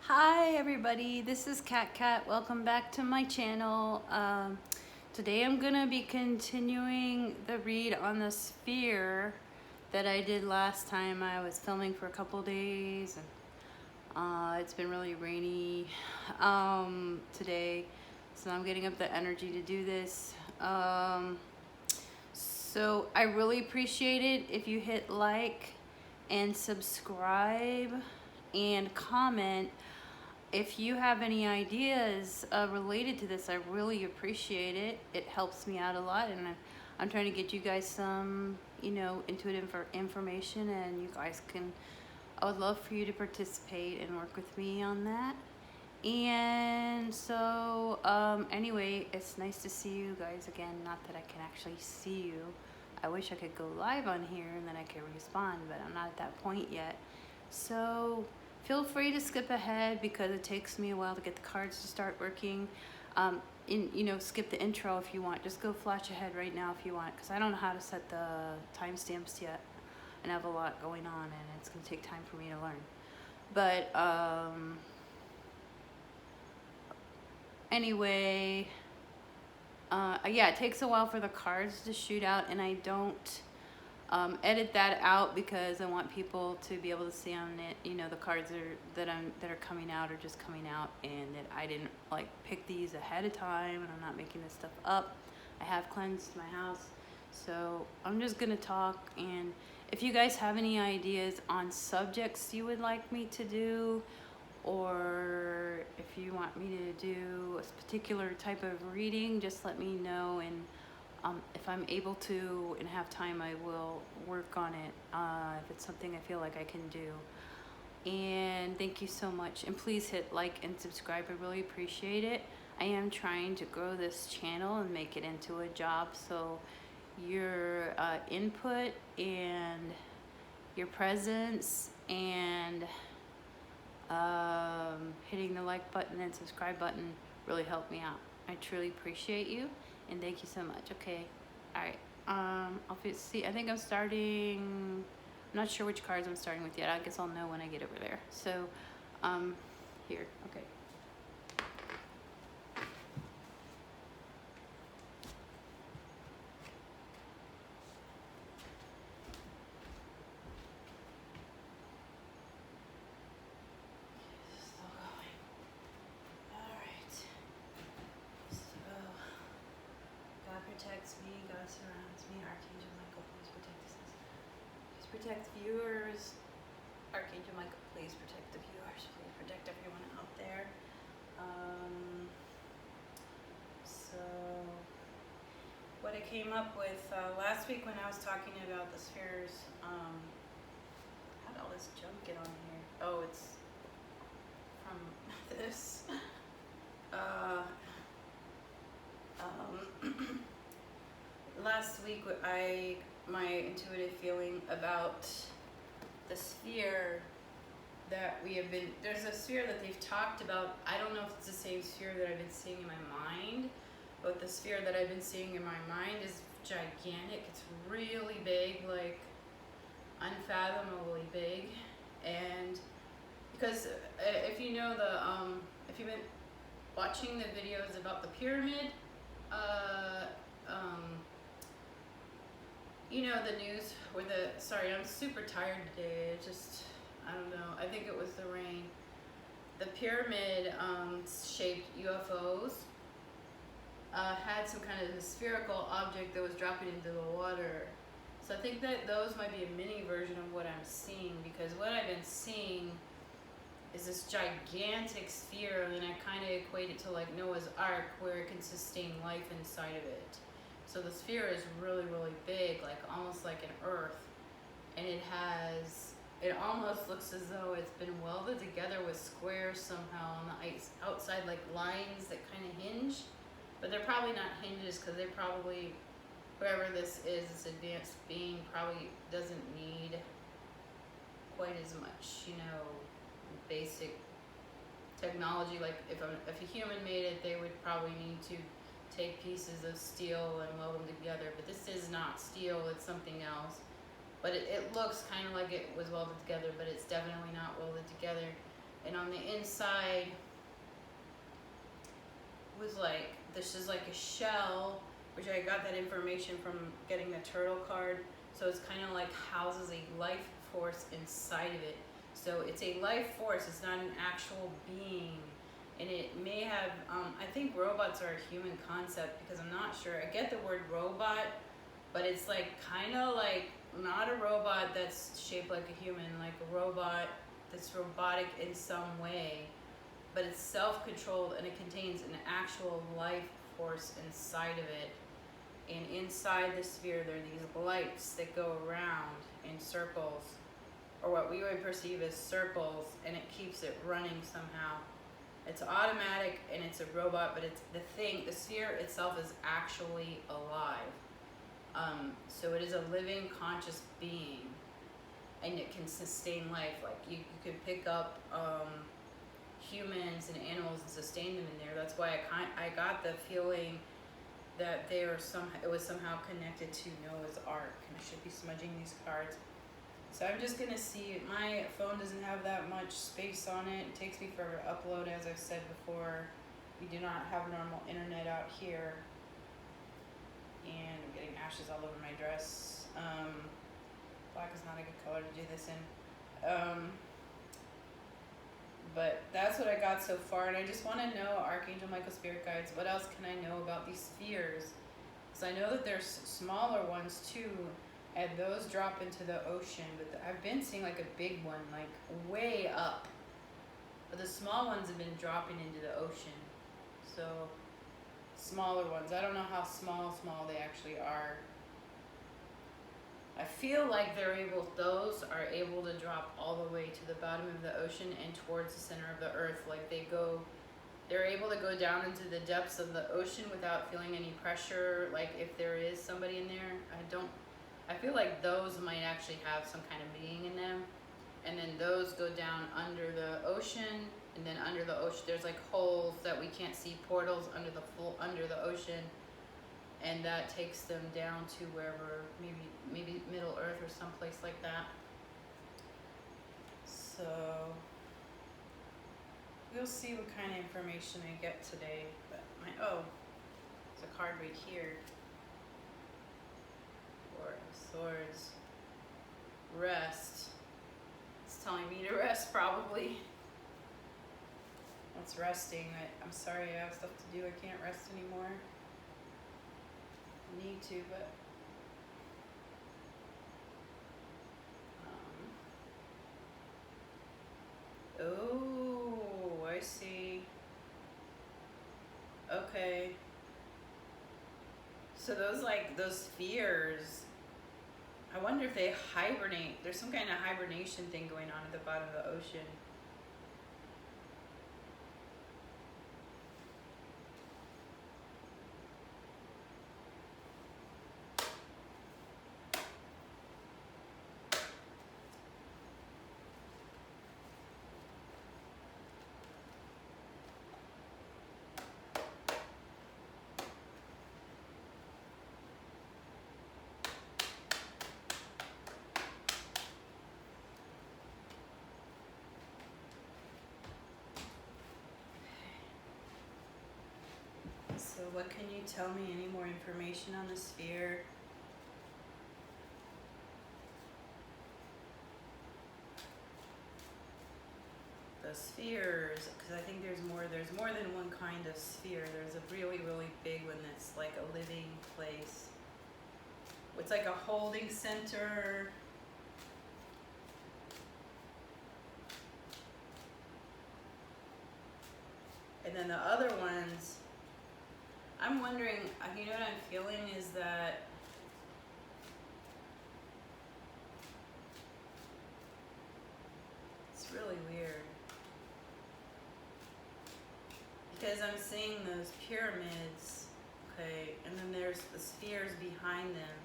Hi everybody, this is Cat. Welcome back to my channel. Today I'm gonna be continuing the read on the sphere that I did last time. I was filming for a couple days and it's been really rainy today, so I'm getting up the energy to do this. So I really appreciate it if you hit like and subscribe and comment. If you have any ideas related to this, I really appreciate it. It helps me out a lot, and I'm trying to get you guys some, intuitive information, and you guys can, I would love for you to participate and work with me on that. And so, anyway, it's nice to see you guys again. Not that I can actually see you. I wish I could go live on here and then I could respond, but I'm not at that point yet. So feel free to skip ahead because it takes me a while to get the cards to start working. Skip the intro if you want. Just go flash ahead right now if you want, because I don't know how to set the timestamps yet, and I have a lot going on, and it's going to take time for me to learn. But anyway, yeah, it takes a while for the cards to shoot out, and I don't edit that out because I want people to be able to see on it. The cards that are coming out are just coming out, and that I didn't pick these ahead of time, and I'm not making this stuff up. I have cleansed my house, so I'm just gonna talk. And if you guys have any ideas on subjects you would like me to do, or if you want me to do a particular type of reading, just let me know, and if I'm able to and have time, I will work on it if it's something I feel like I can do. And thank you so much, and please hit like and subscribe. I really appreciate it. I am trying to grow this channel and make it into a job, so your input and your presence and hitting the like button and subscribe button really help me out. I truly appreciate you, and thank you so much. Okay, all right. I'll see. I think I'm starting. I'm not sure which cards I'm starting with yet. I guess I'll know when I get over there. So, here. Okay. Protects me, God surrounds me, Archangel Michael, please protect us. Please protect viewers. Archangel Michael, please protect the viewers. Please protect everyone out there. So, what I came up with last week when I was talking about the spheres, how did all this junk get on here? Oh, it's from this. Last week, my intuitive feeling about the sphere that we have been, there's a sphere that they've talked about. I don't know if it's the same sphere that I've been seeing in my mind, but the sphere that I've been seeing in my mind is gigantic. It's really big, like unfathomably big. And because if you know if you've been watching the videos about the pyramid, the news where sorry, I'm super tired today. It just, I don't know. I think it was the rain. The pyramid shaped UFOs had some kind of spherical object that was dropping into the water. So I think that those might be a mini version of what I'm seeing, because what I've been seeing is this gigantic sphere, and I kind of equate it to like Noah's Ark, where it can sustain life inside of it. So the sphere is really, really big, like almost like an earth, and it almost looks as though it's been welded together with squares somehow on the outside, like lines that kind of hinge, but they're probably not hinges, because they probably, whoever this advanced being probably doesn't need quite as much, basic technology. Like if a human made it, they would probably need to take pieces of steel and weld them together, but this is not steel, it's something else. But it looks kind of like it was welded together, but it's definitely not welded together. and on the inside was like, this is like a shell, which I got that information from getting the turtle card. So it's kind of like houses a life force inside of it. So it's a life force, it's not an actual being. And it may have, I think robots are a human concept, because I'm not sure. I get the word robot, but it's like kind of like not a robot that's shaped like a human, like a robot that's robotic in some way, but it's self-controlled and it contains an actual life force inside of it. And inside the sphere there are these lights that go around in circles, or what we would perceive as circles, and it keeps it running somehow. It's automatic and it's a robot, but it's the sphere itself is actually alive. So it is a living, conscious being, and it can sustain life. Like you could pick up humans and animals and sustain them in there. That's why I got the feeling that it was somehow connected to Noah's Ark. And I should be smudging these cards. So I'm just gonna see. My phone doesn't have that much space on it. It takes me forever to upload, as I've said before. We do not have normal internet out here. And I'm getting ashes all over my dress. Black is not a good color to do this in. But that's what I got so far, and I just want to know, Archangel Michael, Spirit Guides, what else can I know about these spheres? Because I know that there's smaller ones too, and those drop into the ocean, but I've been seeing like a big one, like way up. But the small ones have been dropping into the ocean. So, smaller ones. I don't know how small they actually are. I feel like those are able to drop all the way to the bottom of the ocean and towards the center of the earth. Like they're able to go down into the depths of the ocean without feeling any pressure. Like if there is somebody in there, I feel like those might actually have some kind of being in them. And then those go down under the ocean, and then under the ocean, there's like holes that we can't see, portals under the ocean. And that takes them down to wherever, maybe Middle Earth or someplace like that. So we'll see what kind of information I get today. But there's a card right here. Four of Swords. Rest. It's telling me to rest, probably. It's resting. I'm sorry, I have stuff to do. I can't rest anymore. Need to, but oh, I see. Okay. So those spheres, I wonder if they hibernate. There's some kind of hibernation thing going on at the bottom of the ocean. So what can you tell me? Any more information on the sphere? The spheres, because I think there's more than one kind of sphere. There's a really, really big one that's like a living place. It's like a holding center. And then the other ones, I'm wondering, you know what I'm feeling is that it's really weird. Because I'm seeing those pyramids, okay, and then there's the spheres behind them.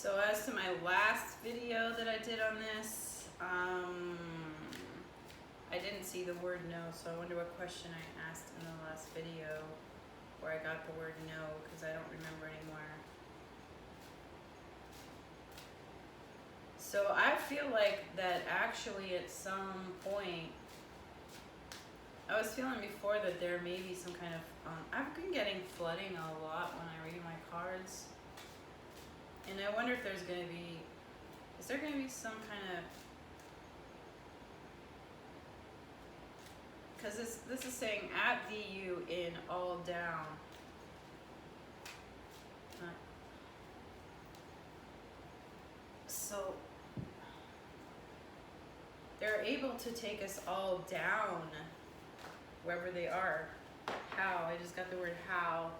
So as to my last video that I did on this, I didn't see the word no, so I wonder what question I asked in the last video where I got the word no, because I don't remember anymore. So I feel like that actually at some point, I was feeling before that there may be some kind of, I've been getting flooding a lot when I read my cards. And I wonder if there's going to be, is there going to be some kind of, because this is saying at VU in all down. So they're able to take us all down wherever they are. How? I just got the word how.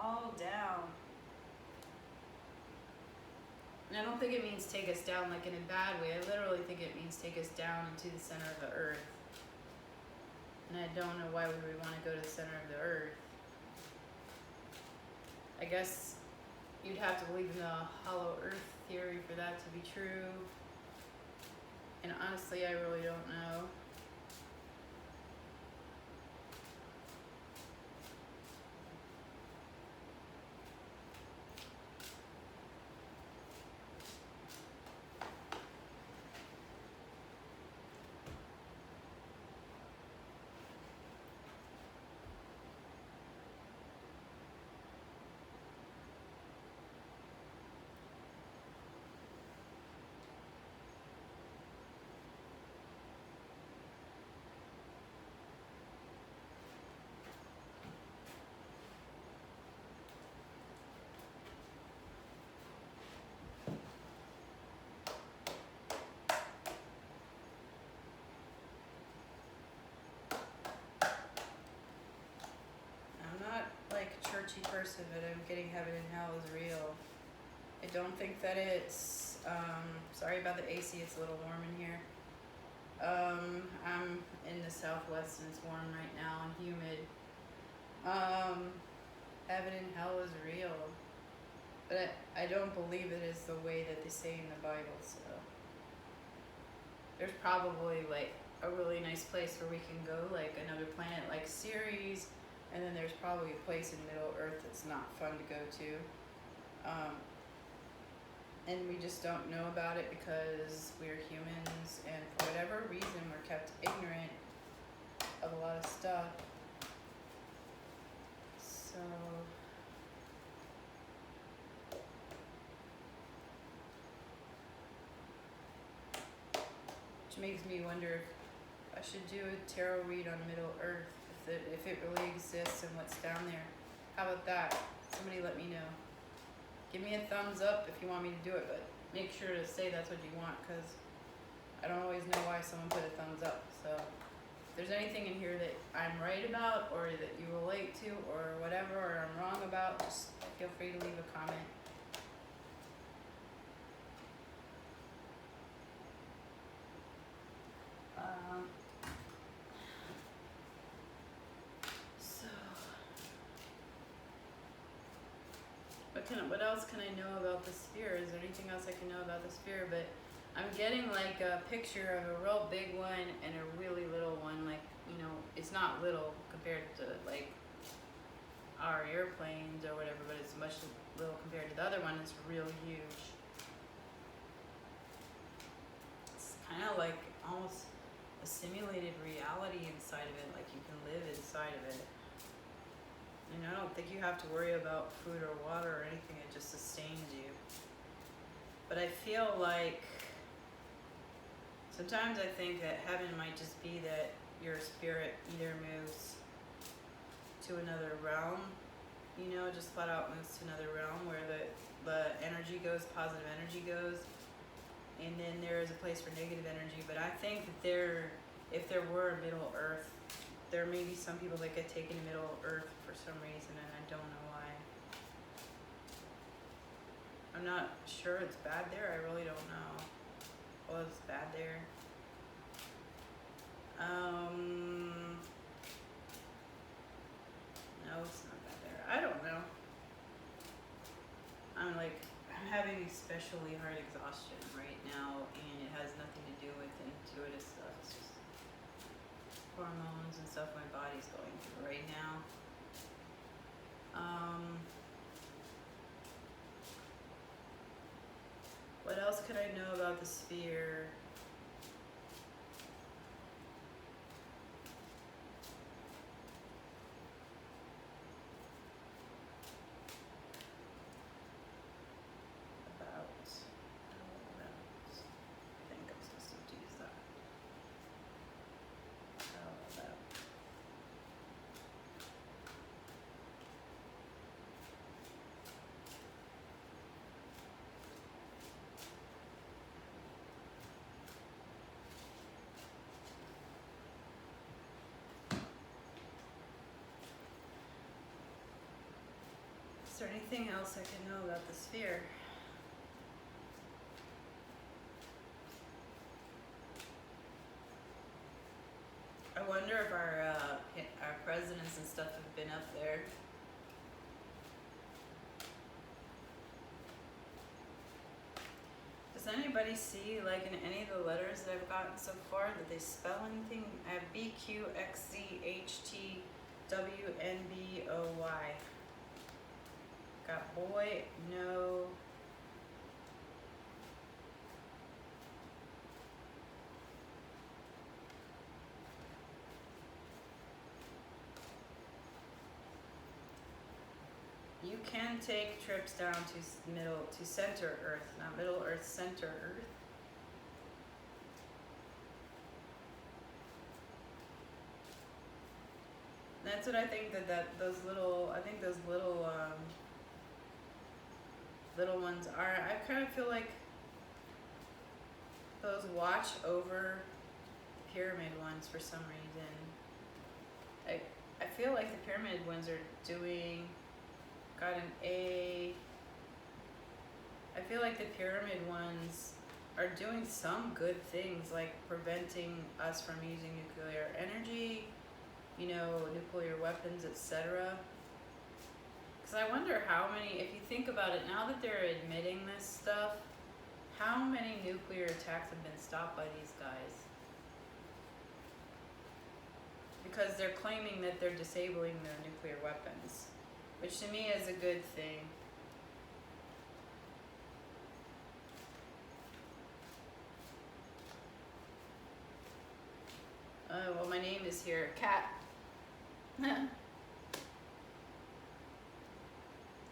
All down. And I don't think it means take us down like in a bad way. I literally think it means take us down into the center of the earth. And I don't know why we would want to go to the center of the earth. I guess you'd have to believe in the hollow earth theory for that to be true. And honestly, I really don't know. Churchy person, but I'm getting heaven and hell is real. I don't think that it's, sorry about the AC, it's a little warm in here. I'm in the Southwest and it's warm right now and humid. Heaven and hell is real. But I don't believe it is the way that they say in the Bible, so. There's probably like a really nice place where we can go, like another planet like Ceres. And then there's probably a place in Middle Earth that's not fun to go to. And we just don't know about it because we're humans and for whatever reason we're kept ignorant of a lot of stuff. So which makes me wonder if I should do a tarot read on Middle Earth. If it really exists and what's down there. How about that? Somebody let me know. Give me a thumbs up if you want me to do it, but make sure to say that's what you want, because I don't always know why someone put a thumbs up. So if there's anything in here that I'm right about or that you relate to or whatever, or I'm wrong about, just feel free to leave a comment. What else can I know about the sphere? Is there anything else I can know about the sphere? But I'm getting like a picture of a real big one and a really little one. Like, you know, it's not little compared to like our airplanes or whatever, but it's much little compared to the other one. It's real huge. It's kind of like almost a simulated reality inside of it. Like you can live inside of it. And I don't think you have to worry about food or water or anything, it just sustains you. But I feel like sometimes I think that heaven might just be that your spirit either moves to another realm, you know, just flat out moves to another realm where the energy goes, positive energy goes, and then there is a place for negative energy. But I think that if there were a Middle Earth, there may be some people that get taken to Middle Earth for some reason, and I don't know why. I'm not sure it's bad there. I really don't know. Well, it's bad there. No, it's not that there. I don't know. I'm having especially hard exhaustion right now, and it has nothing to do with intuitive stuff. It's just hormones and stuff my body's going through right now. What else could I know about the sphere? I think I'm supposed to use that. Is there anything else I can know about the sphere? I wonder if our presidents and stuff have been up there. Does anybody see, like, in any of the letters that I've gotten so far, that they spell anything? I have BQXCHTWNBOY. Got boy, no. You can take trips down to center Earth, not Middle Earth, center Earth. That's what I think those little little ones are. I kind of feel like those watch over the pyramid ones for some reason. I feel like the pyramid ones are got an A. I feel like the pyramid ones are doing some good things, like preventing us from using nuclear energy, nuclear weapons, etc. Because I wonder how many, if you think about it, now that they're admitting this stuff, how many nuclear attacks have been stopped by these guys? Because they're claiming that they're disabling their nuclear weapons, which to me is a good thing. Well, my name is here, Cat.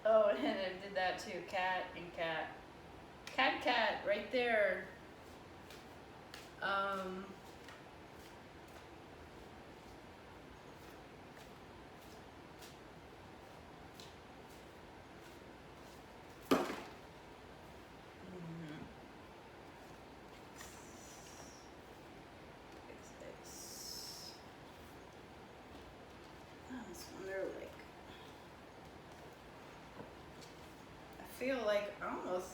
Oh, and I did that too, cat and cat. Cat, right there. I feel like almost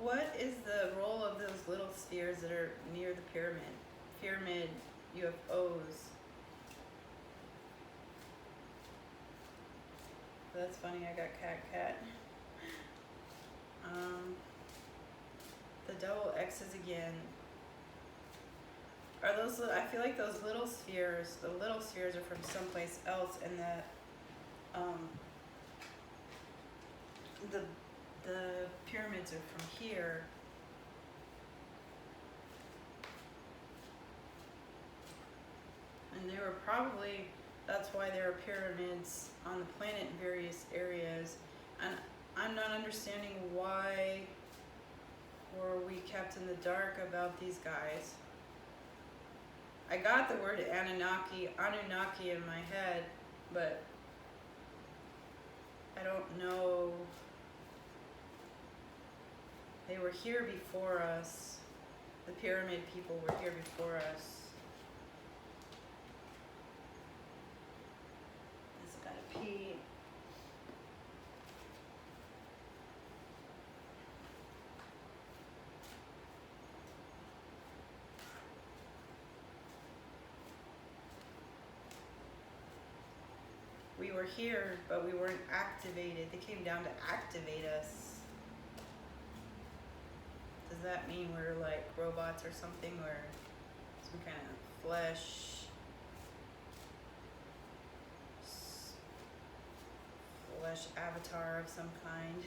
what is the role of those little spheres that are near the pyramid UFOs? That's funny, I got cat. The double X's again. Are those? I feel like those little spheres. The little spheres are from someplace else, and the pyramids are from here. And they were probably. That's why there are pyramids on the planet in various areas, and I'm not understanding why were we kept in the dark about these guys. I got the word Anunnaki in my head, but I don't know. They were here before us. The pyramid people were here before us. This gotta pee. were here, but we weren't activated. They came down to activate us. Does that mean we're like robots or something, or some kind of flesh avatar of some kind?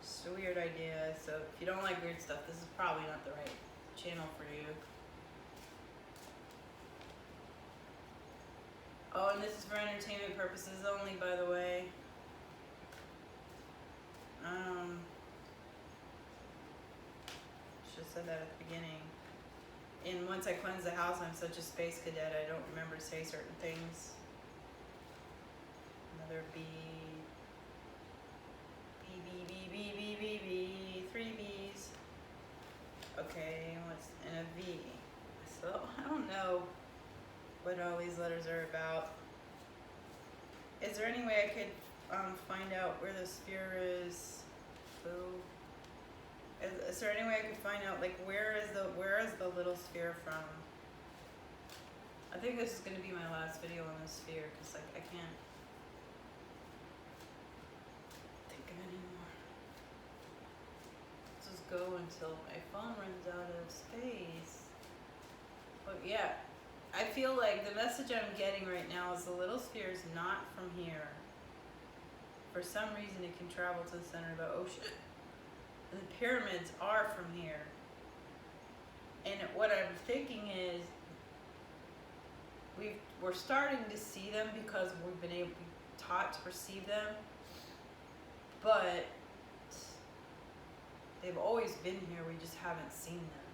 Just a weird idea. So if you don't like weird stuff, this is probably not the right channel for you. Oh, and this is for entertainment purposes only, by the way. Should have said that at the beginning. And once I cleanse the house, I'm such a space cadet, I don't remember to say certain things. Another B. B. 3 B's. Okay, what's in a V? So, I don't know what all these letters are about. Is there any way I could find out where the sphere is? Is there any way I could find out, like, where is the little sphere from? I think this is going to be my last video on the sphere, because like I can't think of any more. Let's just go until my phone runs out of space. But yeah, I feel like the message I'm getting right now is the little sphere is not from here. For some reason it can travel to the center of the ocean. And the pyramids are from here. And what I'm thinking is we're starting to see them because we've been taught to perceive them. But they've always been here, we just haven't seen them.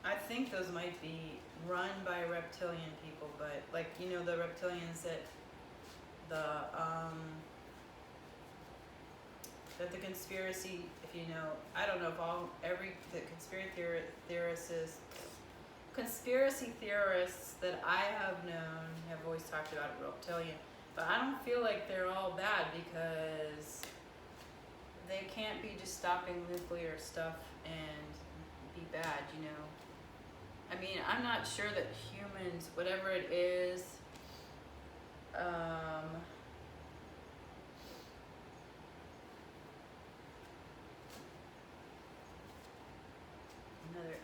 I think those might be run by reptilian people, but like, you know, the reptilians that the conspiracy, if you know, I don't know if the conspiracy theorists that I have known have always talked about reptilian, but I don't feel like they're all bad, because they can't be just stopping nuclear stuff and be bad, you know. I mean, I'm not sure that humans, whatever it is, another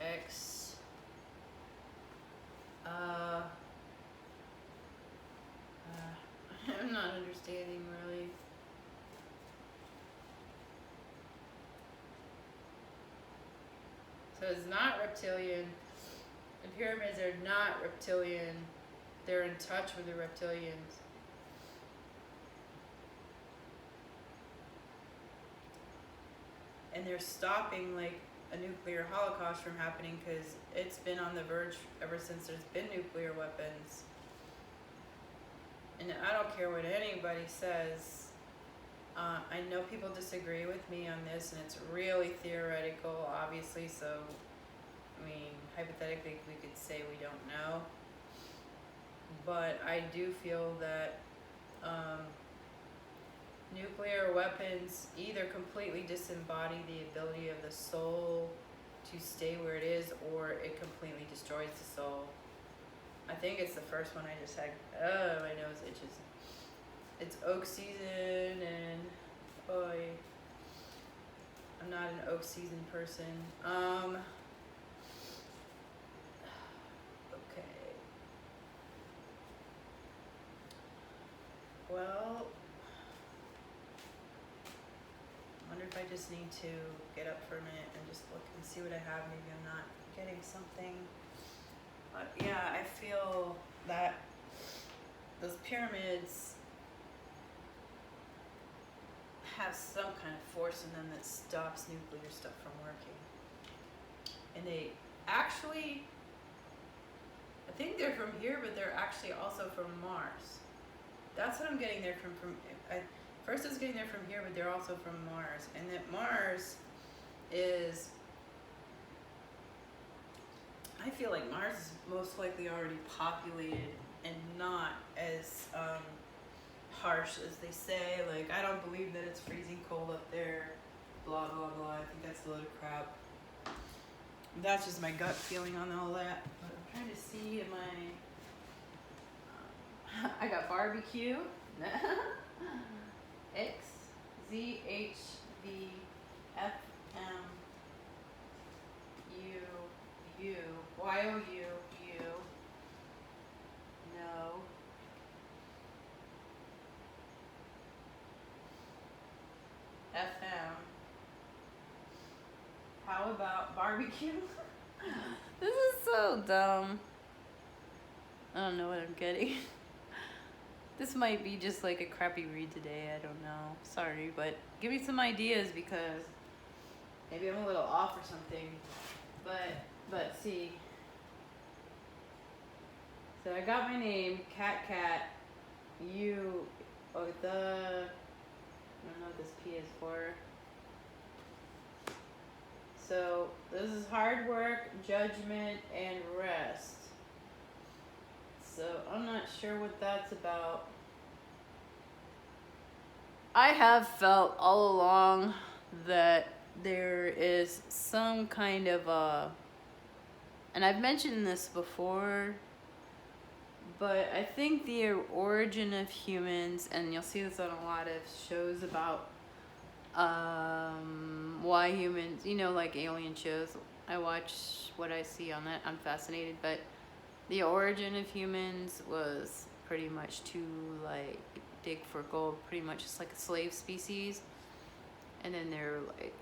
X, I'm not understanding really. So it's not reptilian. The pyramids are not reptilian. They're in touch with the reptilians. And they're stopping like a nuclear holocaust from happening, because it's been on the verge ever since there's been nuclear weapons. And I don't care what anybody says. I know people disagree with me on this, and it's really theoretical, obviously, so I mean, hypothetically, we could say we don't know, but I do feel that nuclear weapons either completely disembody the ability of the soul to stay where it is, or it completely destroys the soul. I think it's the first one I just had. Oh, my nose itches. It's oak season, and boy, I'm not an oak season person. Well, I wonder if I just need to get up for a minute and just look and see what I have. Maybe I'm not getting something. But yeah, I feel that those pyramids have some kind of force in them that stops nuclear stuff from working. And they actually, I think they're from here, but they're actually also from Mars. That's what I'm getting there from first I was getting there from here, but they're also from Mars. And that Mars is, I feel like Mars is most likely already populated and not as harsh as they say. Like, I don't believe that it's freezing cold up there, blah, blah, blah. I think that's a load of crap. That's just my gut feeling on all that. But I'm trying to see, am I I got barbecue. X Z H V F M U U Y O U U. No. FM. How about barbecue? This is so dumb. I don't know what I'm getting. This might be just like a crappy read today. I don't know. Sorry, but give me some ideas because maybe I'm a little off or something. But see. So I got my name, Cat. You. Oh, the. I don't know what this P is for. So this is hard work, judgment, and rest. So I'm not sure what that's about. I have felt all along that there is some kind of and I've mentioned this before, but I think the origin of humans, and you'll see this on a lot of shows about why humans, like alien shows. I watch what I see on that. I'm fascinated, but the origin of humans was pretty much to like dig for gold, pretty much just like a slave species. And then there are like,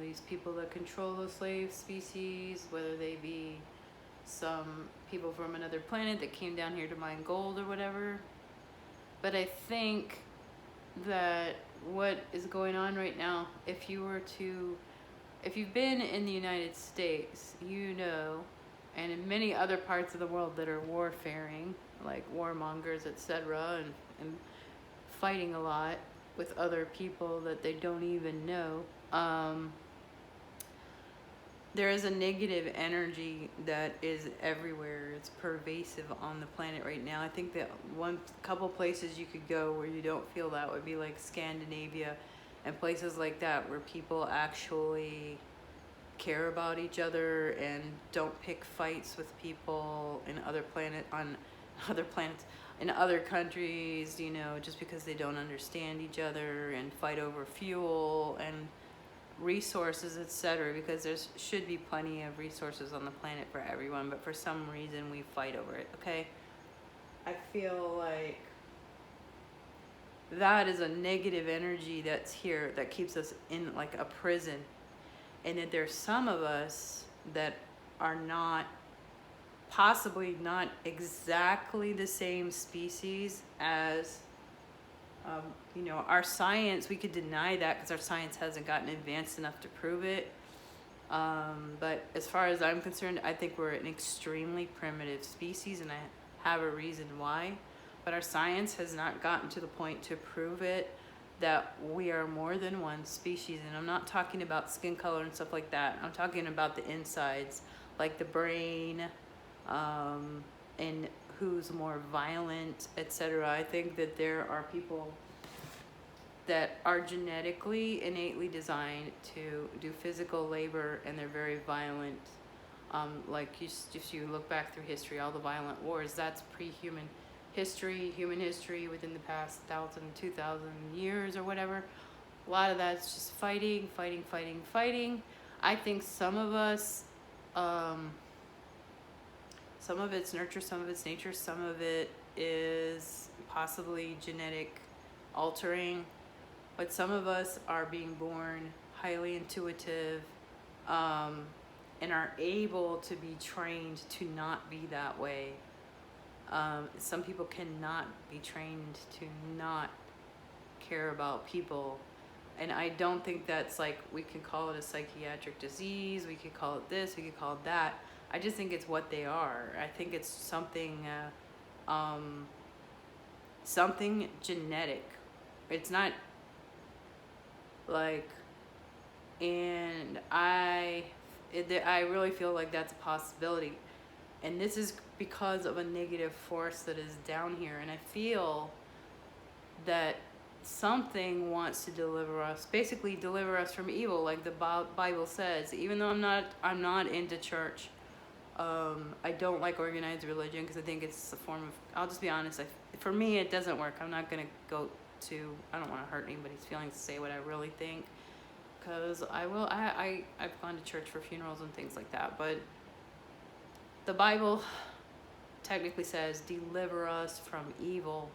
these people that control the slave species, whether they be some people from another planet that came down here to mine gold or whatever. But I think that what is going on right now, if you've been in the United States, and in many other parts of the world that are warfaring, like warmongers, etc., and fighting a lot with other people that they don't even know, there is a negative energy that is everywhere. It's pervasive on the planet right now. I think that couple places you could go where you don't feel that would be like Scandinavia and places like that where people actually care about each other and don't pick fights with people in other planets in other countries, just because they don't understand each other, and fight over fuel and resources, etc., because there should be plenty of resources on the planet for everyone, but for some reason we fight over it. Okay, I feel like that is a negative energy that's here that keeps us in like a prison, and that there's some of us that are possibly not exactly the same species as our science. We could deny that because our science hasn't gotten advanced enough to prove it. But as far as I'm concerned, I think we're an extremely primitive species, and I have a reason why. But our science has not gotten to the point to prove it, that we are more than one species. And I'm not talking about skin color and stuff like that. I'm talking about the insides, like the brain, and who's more violent, etc. I think that there are people that are genetically, innately designed to do physical labor, and they're very violent. Like if you look back through history, all the violent wars, that's pre-human history, human history within the past 1,000, 2,000 years or whatever. A lot of that's just fighting. I think some of us, some of it's nurture, some of it's nature, some of it is possibly genetic altering, but some of us are being born highly intuitive, and are able to be trained to not be that way. Some people cannot be trained to not care about people. And I don't think that's like, we can call it a psychiatric disease, we could call it this, we could call it that. I just think it's what they are. I think it's something genetic. It's not like, and I really feel like that's a possibility. And this is because of a negative force that is down here. And I feel that something wants to deliver us, basically deliver us from evil, like the Bible says. Even though I'm not into church, I don't like organized religion because I think it's a form of, I'll just be honest, for me it doesn't work. I'm not going to go to, I don't want to hurt anybody's feelings to say what I really think, because I've gone to church for funerals and things like that, but the Bible technically says deliver us from evil.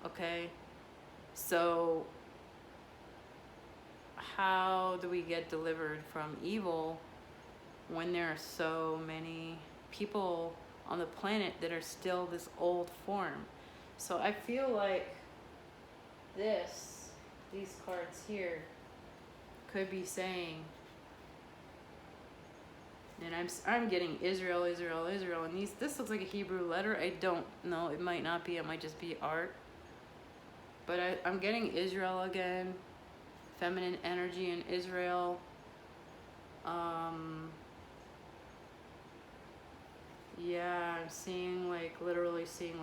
Okay, so how do we get delivered from evil when there are so many people on the planet that are still this old form? So I feel like these cards here could be saying, and I'm getting Israel, Israel, Israel, and this looks like a Hebrew letter. I don't know, it might not be, it might just be art, but I'm getting Israel again, feminine energy in Israel. Yeah, I'm seeing literally seeing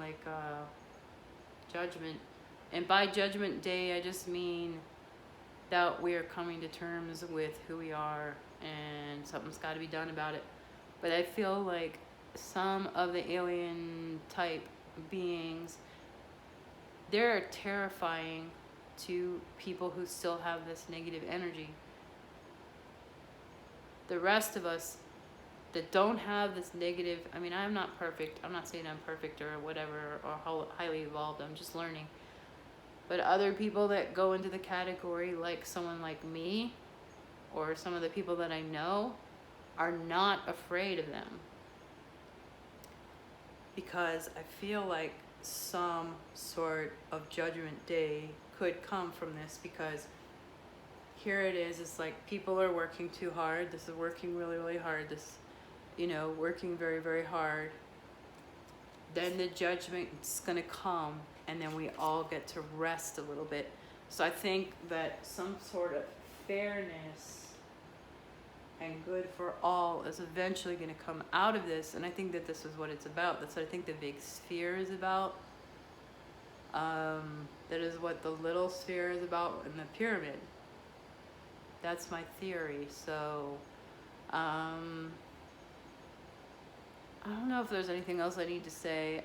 judgment, and by judgment day I just mean that we are coming to terms with who we are and something's got to be done about it. But I feel like some of the alien type beings, they're terrifying to people who still have this negative energy. The rest of us that don't have this negative, I mean, I'm not perfect. I'm not saying I'm perfect or whatever or highly evolved. I'm just learning. But other people that go into the category like someone like me or some of the people that I know are not afraid of them, because I feel like some sort of judgment day could come from this, because here it is, it's like people are working too hard. This is working really, really hard. This, working very, very hard. Then the judgment's gonna come, and then we all get to rest a little bit. So I think that some sort of fairness and good for all is eventually going to come out of this, and I think that this is what it's about. That's what I think the big sphere is about. That is what the little sphere is about in the pyramid. That's my theory. So I don't know if there's anything else I need to say.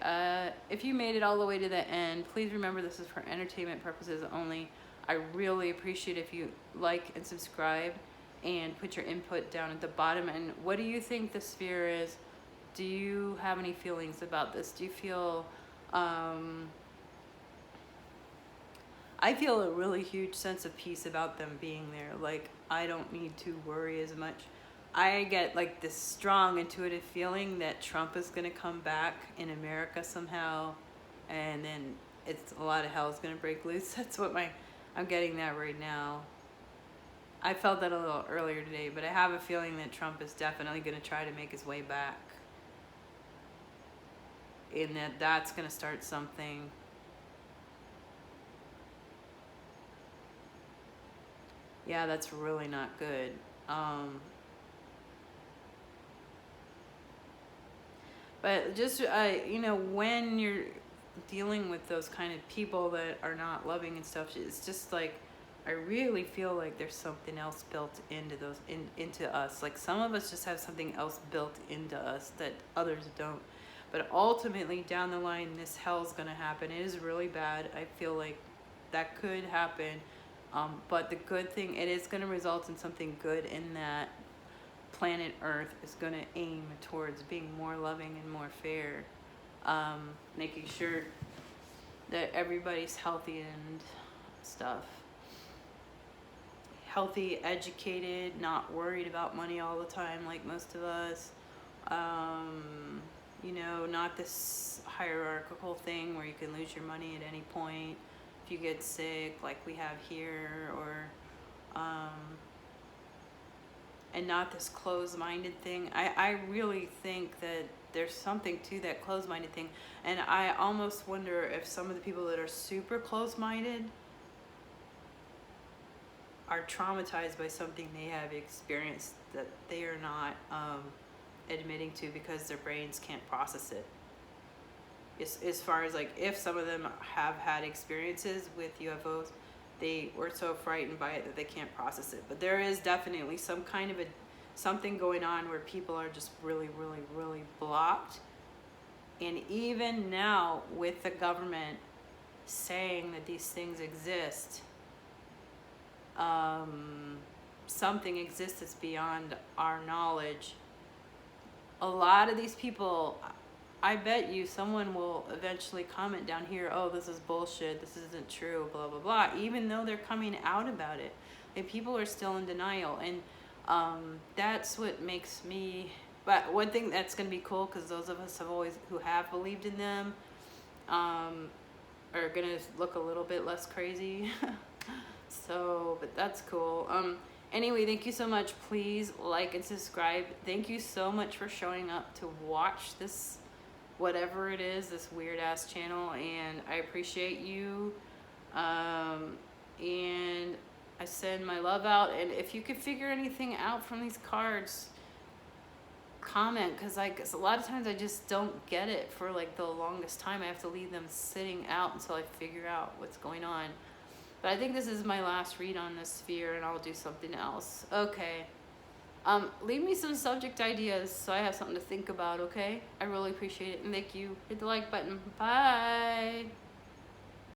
If you made it all the way to the end, please remember this is for entertainment purposes only. I really appreciate if you like and subscribe and put your input down at the bottom. And what do you think the sphere is? Do you have any feelings about this? Do you feel, I feel a really huge sense of peace about them being there. Like, I don't need to worry as much. I get like this strong intuitive feeling that Trump is going to come back in America somehow, and then it's a lot of hell is going to break loose. That's what I'm getting that right now. I felt that a little earlier today, but I have a feeling that Trump is definitely going to try to make his way back, and that's going to start something. Yeah, that's really not good. But just, when you're dealing with those kind of people that are not loving and stuff, it's just like, I really feel like there's something else built into us. Like, some of us just have something else built into us that others don't. But ultimately, down the line, this hell's gonna happen. It is really bad. I feel like that could happen. But the good thing, it is gonna result in something good, in that planet Earth is gonna aim towards being more loving and more fair. Making sure that everybody's healthy and stuff. Healthy, educated, not worried about money all the time like most of us. Not this hierarchical thing where you can lose your money at any point if you get sick like we have here, or and not this closed-minded thing. I really think that there's something to that closed-minded thing, and I almost wonder if some of the people that are super closed-minded are traumatized by something they have experienced that they are not admitting to, because their brains can't process it. As far as, like, if some of them have had experiences with UFOs, they were so frightened by it that they can't process it. But there is definitely some kind of something going on where people are just really, really, really blocked. And even now, with the government saying that these things exist, something exists that's beyond our knowledge. A lot of these people, I bet you someone will eventually comment down here, oh, this is bullshit, this isn't true, blah, blah, blah, even though they're coming out about it. And people are still in denial. And that's what makes me, but one thing that's going to be cool, because those of us who have believed in them are going to look a little bit less crazy. So, but that's cool. Anyway, thank you so much. Please like and subscribe. Thank you so much for showing up to watch this, whatever it is, this weird ass channel, and I appreciate you. And I send my love out, and if you could figure anything out from these cards, comment, because like a lot of times I just don't get it. For like the longest time I have to leave them sitting out until I figure out what's going on. But I think this is my last read on this sphere, and I'll do something else. Okay. Leave me some subject ideas so I have something to think about, okay? I really appreciate it, and thank you. Hit the like button. Bye.